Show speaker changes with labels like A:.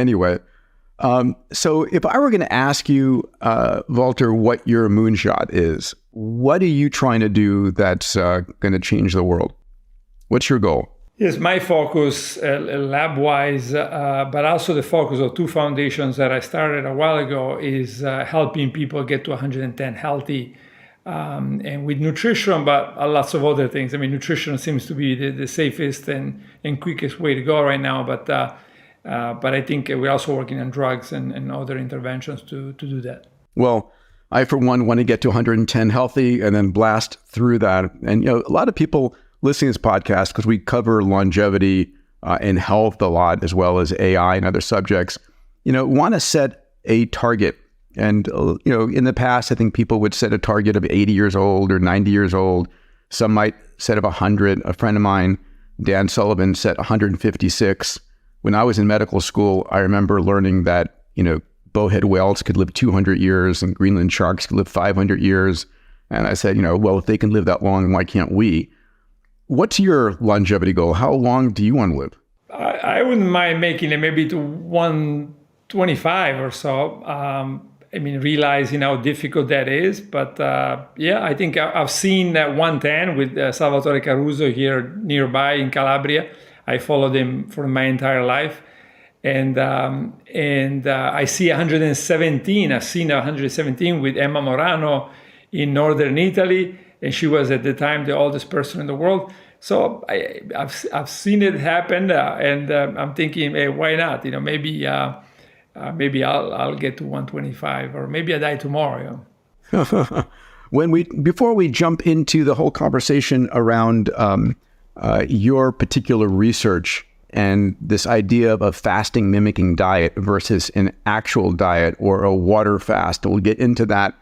A: Anyway, so if I were going to ask you, Walter, what your moonshot is, what are you trying to do that's going to change the world? What's your goal?
B: Yes, my focus lab-wise, but also the focus of two foundations that I started a while ago is helping people get to 110 healthy and with nutrition, but lots of other things. I mean, nutrition seems to be the safest and quickest way to go right now, but I think we're also working on drugs and other interventions to do that.
A: Well, I, for one, want to get to 110 healthy and then blast through that. And, a lot of people listening to this podcast, because we cover longevity and health a lot, as well as AI and other subjects, want to set a target. And, in the past, I think people would set a target of 80 years old or 90 years old. Some might set of 100. A friend of mine, Dan Sullivan, set 156. When I was in medical school, I remember learning that, bowhead whales could live 200 years and Greenland sharks could live 500 years. And I said, well, if they can live that long, why can't we? What's your longevity goal? How long do you want to live?
B: I wouldn't mind making it maybe to 125 or so. Realizing how difficult that is. But I think I've seen 110 with Salvatore Caruso here nearby in Calabria. I followed him for my entire life. And I see 117. I've seen 117 with Emma Morano in northern Italy. And she was at the time the oldest person in the world. So I've seen it happen. And I'm thinking, hey, why not? Maybe I'll get to 125, or maybe I die tomorrow.
A: Before we jump into the whole conversation around your particular research and this idea of a fasting mimicking diet versus an actual diet or a water fast, we'll get into that